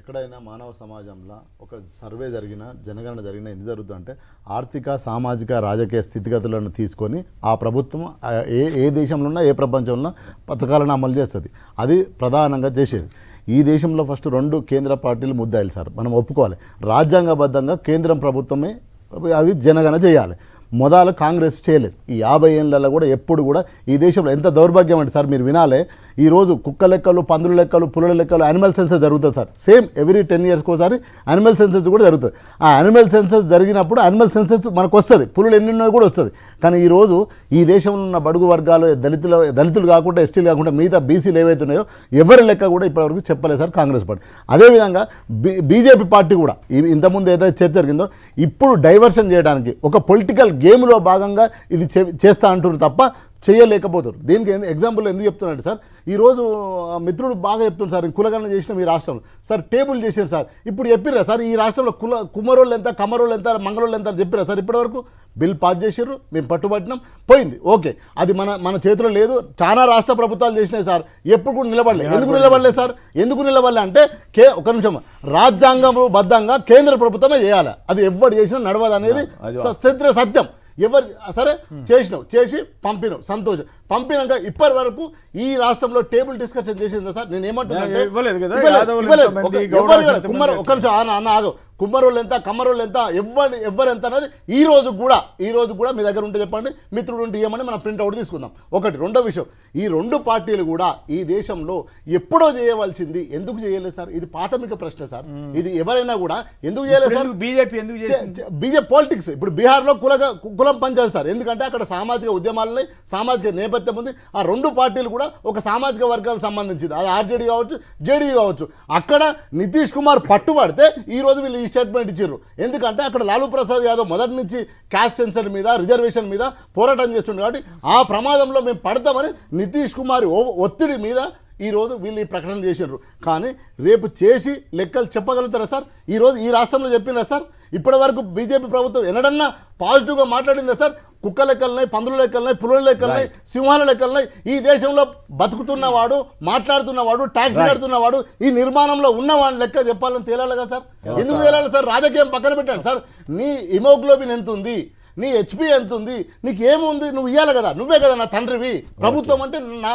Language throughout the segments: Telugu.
ఎక్కడైనా మానవ సమాజంలో ఒక సర్వే జరిగిన జనగణన జరిగిన ఎందుకు జరుగుతుందంటే ఆర్థిక సామాజిక రాజకీయ స్థితిగతులను తీసుకొని ఆ ప్రభుత్వం ఏ దేశంలో ఉన్నా ఏ ప్రపంచంలో పథకాలను అమలు చేస్తుంది. అది ప్రధానంగా చేసేది. ఈ దేశంలో ఫస్ట్ 2 కేంద్ర పార్టీలు ముద్దాయిలు సార్, మనం ఒప్పుకోవాలి. రాజ్యాంగబద్ధంగా కేంద్రం ప్రభుత్వమే అవి జనగణన చేయాలి. మొదలు కాంగ్రెస్ చేయలేదు. ఈ 50 ఏళ్ళలో కూడా ఎప్పుడు కూడా ఈ దేశంలో ఎంత దౌర్భాగ్యం అంటే సార్ మీరు వినాలే, ఈరోజు కుక్క లెక్కలు, పందుల లెక్కలు, పులుల లెక్కలు, యానిమల్ సెన్సస్ జరుగుతుంది సార్. సేమ్ ఎవ్రీ 10 yearsకి ఒకసారి యానిమల్ సెన్సస్ కూడా జరుగుతుంది. ఆ యానిమల్ సెన్సస్ జరిగినప్పుడు యానిమల్ సెన్సస్ మనకు వస్తుంది, పులులు ఎన్ని ఉన్నాయో కూడా వస్తుంది. కానీ ఈరోజు ఈ దేశంలో ఉన్న బడుగు వర్గాలు, దళితులు కాకుండా, ఎస్టీలు కాకుండా మిగతా బీసీలు ఏవైతే ఉన్నాయో ఎవరి లెక్క కూడా ఇప్పటివరకు చెప్పలేదు సార్ కాంగ్రెస్ పార్టీ. అదేవిధంగా బీజేపీ పార్టీ కూడా ఇంతకుముందు ఏదైతే చర్చ జరిగిందో ఇప్పుడు డైవర్షన్ చేయడానికి ఒక పొలిటికల్ గేమ్లో భాగంగా ఇది చేస్తా అంటున్నారు తప్ప చేయలేకపోతారు. దీనికి ఎగ్జాంపుల్ ఎందుకు చెప్తున్నాడు సార్, ఈరోజు మిత్రుడు బాగా చెప్తున్నారు సార్, కులగణన చేసిన మీ రాష్ట్రంలో సార్ టేబుల్ చేశారు సార్. ఇప్పుడు చెప్పిర్రా సార్ ఈ రాష్ట్రంలో కుమ్మరోళ్ళు ఎంత, కమ్మరోళ్ళు ఎంత, మంగళోళ్ళు ఎంత చెప్పిరా సార్? ఇప్పటివరకు బిల్ పాస్ చేసారు, మేము పట్టుబట్టినాం, పోయింది. ఓకే, అది మన చేతిలో లేదు. చాలా రాష్ట్ర ప్రభుత్వాలు చేసినాయి సార్, ఎప్పుడు కూడా నిలబడలేదు. ఎందుకు నిలబడలేదు సార్? ఎందుకు నిలబడలే అంటే ఒక నిమిషం, రాజ్యాంగబద్ధంగా కేంద్ర ప్రభుత్వమే చేయాలి. అది ఎవరు చేసినా నడవదు అనేది సత్యం. ఎవరు సరే చేసి పంపినాం, సంతోషం. పంపినాక ఇప్పటి వరకు ఈ రాష్ట్రంలో టేబుల్ డిస్కషన్ చేసిందా సార్? నేను ఏమంటున్నా, కుమ్మరోళ్ళు ఎంత, కమ్మరోళ్ళు ఎంత, ఎవరెంత అనేది ఈ రోజు కూడా మీ దగ్గర ఉంటే చెప్పండి, మిత్రుడు ఉంటే ఇవ్వమని మనం ప్రింట్అవుట్ తీసుకుందాం. ఒకటి. రెండో విషయం, ఈ 2 పార్టీలు కూడా ఈ దేశంలో ఎప్పుడో చేయవలసింది ఎందుకు చేయలేదు సార్? ఇది ప్రాథమిక ప్రశ్న సార్. ఇది ఎవరైనా కూడా ఎందుకు చేయలేదు సార్? BJP politics. ఇప్పుడు బీహార్లో కులం పంచాలి సార్, ఎందుకంటే అక్కడ సామాజిక ఉద్యమాలని, సామాజిక నేపథ్యం ఉంది. ఆ 2 పార్టీలు కూడా ఒక సామాజిక వర్గాలకు సంబంధించింది. అది ఆర్జేడీ కావచ్చు, జేడీ కావచ్చు. అక్కడ నితీష్ కుమార్ పట్టుబడితే ఈరోజు వీళ్ళు ఈ స్టేట్మెంట్ ఇచ్చారు. ఎందుకంటే అక్కడ లాలూ ప్రసాద్ యాదవ్ మొదటి నుంచి క్యాస్ట్ సెన్సర్ మీద, రిజర్వేషన్ మీద పోరాటం చేస్తుండే కాబట్టి ఆ ప్రమాదంలో మేము పడతామని నితీష్ కుమార్ ఒత్తిడి మీద ఈరోజు వీళ్ళు ఈ ప్రకటన చేశారు. కానీ రేపు చేసి లెక్కలు చెప్పగలుగుతారా సార్? ఈరోజు ఈ రాష్ట్రంలో చెప్పినారా సార్? ఇప్పటి వరకు బీజేపీ ప్రభుత్వం ఎన్నడన్నా పాజిటివ్గా మాట్లాడిందా సార్? కుక్క లెక్కలున్నాయి, పందుల లెక్కలున్నాయి, పులుల లెక్కలున్నాయి, సింహాల లెక్కలున్నాయి. ఈ దేశంలో బతుకుతున్నవాడు, మాట్లాడుతున్నవాడు, ట్యాక్స్ కడుతున్నవాడు, ఈ నిర్మాణంలో ఉన్నవాడి లెక్క చెప్పాలని తేలాలి కదా సార్? ఎందుకు తేలాలి సార్? రాజకీయం పక్కన పెట్టండి సార్. నీ హిమోగ్లోబిన్ ఎంత ఉంది, నీ హెచ్పి ఎంత ఉంది, నీకు ఏముంది, నువ్వు ఇవ్వాలి కదా. నువ్వే కదా నా తండ్రివి. ప్రభుత్వం అంటే నా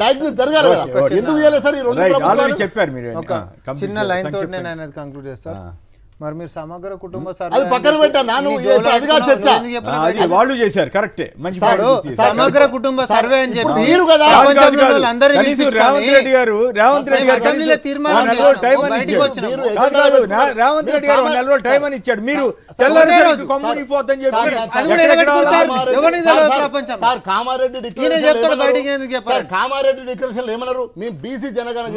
డయాగ్నోస్ జరగాలి కదా. ఎందుకు ఇవ్వాలి సార్? ఈ 2 ప్రభుత్వాలు చెప్పారు. మీరు చిన్న లైన్ తోటి నేను అనేది కంక్లూడ్ చేస్తాను. మరి మీరు సమగ్ర కుటుంబ అది పక్కన పెట్టా, వాళ్ళు చేశారు కరెక్టే, మంచి సమగ్ర కుటుంబ సర్వే అని చెప్పి మీరు కదా రేవంత్ రెడ్డి గారు టైం అని ఇచ్చాడు. మీరు కొమ్మనిపోద్దని చెప్పి కామారెడ్డి డిక్లరేషన్ ఏమన్నారు? మేము బీసీ జనగణన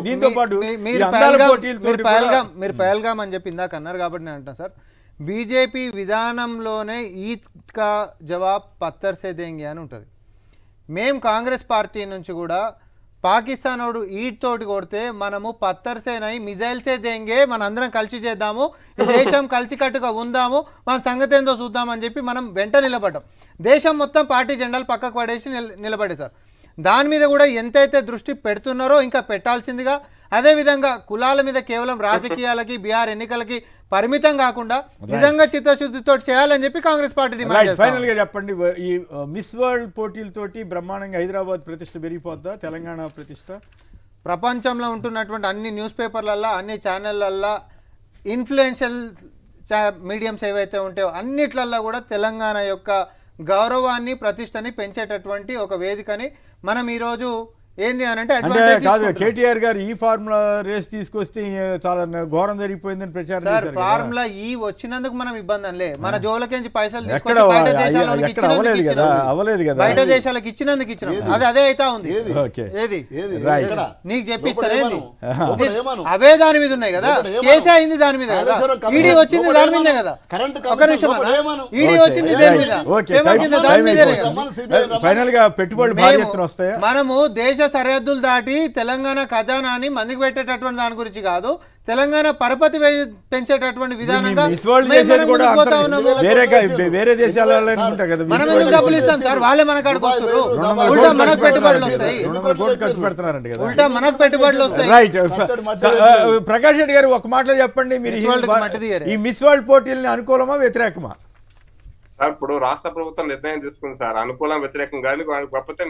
దీంతో పాటు మీరు పహల్గాం అని చెప్పి ఇందాక అన్నారు కాబట్టి నేను అంటాను సార్, బీజేపీ విధానంలోనే ఈద్ కా జవాబ్ పత్తర్ సే దేంగే అని ఉంటుంది. మేము కాంగ్రెస్ పార్టీ నుంచి కూడా పాకిస్తాన్ వాడు ఈడ్ తోటి కొడితే మనము పత్తర్సేనై మిజైల్సే దేంగే, మన అందరం కలిసి చేద్దాము, ఈ దేశం కలిసికట్టుగా ఉందాము, మన సంగతి ఏందో చూద్దామని చెప్పి మనం వెంట నిలబడ్డాం. దేశం మొత్తం పార్టీ జెండాలు పక్కకు పడేసి నిలబడేశారు. దాని మీద కూడా ఎంతైతే దృష్టి పెడుతున్నారో ఇంకా పెట్టాల్సిందిగా, అదేవిధంగా కులాల మీద కేవలం రాజకీయాలకి, బీహార్ ఎన్నికలకి పరిమితం కాకుండా నిజంగా చిత్తశుద్ధితో చేయాలని చెప్పి కాంగ్రెస్ పార్టీ డిమాండ్ చేస్తుంది. ఫైనల్ గా చెప్పండి, ఈ మిస్ వరల్డ్ పోటీలతోటి బ్రహ్మాండంగా హైదరాబాద్ ప్రతిష్ట పెరిగిపోద్దా, తెలంగాణ ప్రతిష్ట? ప్రపంచంలో ఉంటున్నటువంటి అన్ని న్యూస్ పేపర్లల్లో, అన్ని ఛానళ్ళల్లో, ఇన్ఫ్లుయెన్షియల్ మీడియంస్ ఏవైతే ఉంటాయో అన్నిట్లల్లో కూడా తెలంగాణ యొక్క గౌరవాన్ని, ప్రతిష్టని పెంచేటటువంటి ఒక వేదికని మనం ఈరోజు ఏంది అని అంటే కాదు, కేటీఆర్ గారు ఈ ఫార్ములా రేస్ తీసుకొస్తే చాలా ఘోరం జరిగిపోయిందని ప్రచారం చేశారు. ఫార్ములా ఈ వచ్చినందుకు మనం ఇబ్బంది అనలే, మన జోలకేంచి పైసలు అవ్వలేదు కదా, బయట దేశాలకు ఇచ్చినందుకు ఇచ్చినాం. అదే అయితే ఉంది. ఏది నీకు చెప్పిస్తాను, అవే దాని మీద ఉన్నాయి కదా, కేసీ అయింది దాని మీద కదా, ఈడీ వచ్చింది దాని మీదే కదా. ఒక నిమిషం, ఈడీ వచ్చింది దేని మీద? ఫైనల్ గా పెట్టుబడులు భారీ ఎత్తున వస్తాయా? మనము దేశ సరిహద్దులు దాటి తెలంగాణ ఖజానాని మందికి పెట్టేటటువంటి దాని గురించి కాదు, తెలంగాణ పరపతి పెంచేటటువంటి విధానంగా మిస్ వరల్డ్ మేము చేసేది మనం కూడా ముందుకు పోతా ఉన్నాము. వేరే దేశాలలో అనుకుంటా కదా. మనం ఎందుకు డబ్బులు ఇస్తాం సార్? వాళ్ళే మన కాడికి వస్తారు, 200 ఉల్టా మనకు పెట్టుబడులు వస్తాయి, 200 కోట్లు ఖర్చు పెడుతున్నారంట కదా. ఉల్టా మనకు పెట్టుబడులు వస్తాయి. రైట్. ప్రకాష్ రెడ్డి గారు ఒక మాటలో చెప్పండి, మీరు మిస్ వరల్డ్కి మట్టి తీయరే. ఈ మిస్ వరల్డ్ పోటీల్ని అనుకూలమా వ్యతిరేకమా? సార్ ఇప్పుడు రాష్ట్ర ప్రభుత్వం నిర్ణయం తీసుకుంది సార్, అనుకూలం వ్యతిరేకం కానీ, కాకపోతే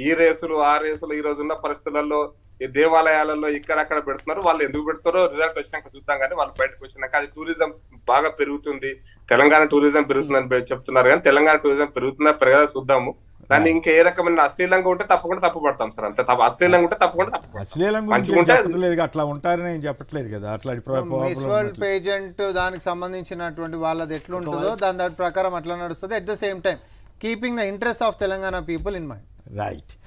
ఈ రేసులు ఆ రేసులు ఈ రోజు ఉన్న పరిస్థితులలో ఈ దేవాలయాలలో ఇక్కడక్కడ పెడుతున్నారు. వాళ్ళు ఎందుకు పెడతారో రిజల్ట్ వచ్చినాక చూద్దాం, కానీ వాళ్ళు బయటకు వచ్చినాక అది టూరిజం బాగా పెరుగుతుంది, తెలంగాణ టూరిజం పెరుగుతుందని చెప్తున్నారు. కానీ తెలంగాణ టూరిజం పెరుగుతుందా పెరగదా చూద్దాము. దాన్ని ఇంకా ఏ రకమైన అశ్లీలంగా ఉంటే తప్పకుండా తప్పు పడతాం సార్, అంతే. అశ్లీలంగా ఉంటే తప్పకుండా తప్పు. అశ్లీలం గురించి చెప్పట్లేదు, అట్లా ఉంటారని నేను చెప్పట్లేదు కదా. అట్లా మిస్ వరల్డ్ పేజెంట్ దానికి సంబంధించినటువంటి వాళ్ళది ఎట్లుంటుందో దాని ప్రకారం అట్లా నడుస్తుంది. At the same time keeping the interest of Telangana people in mind. Right.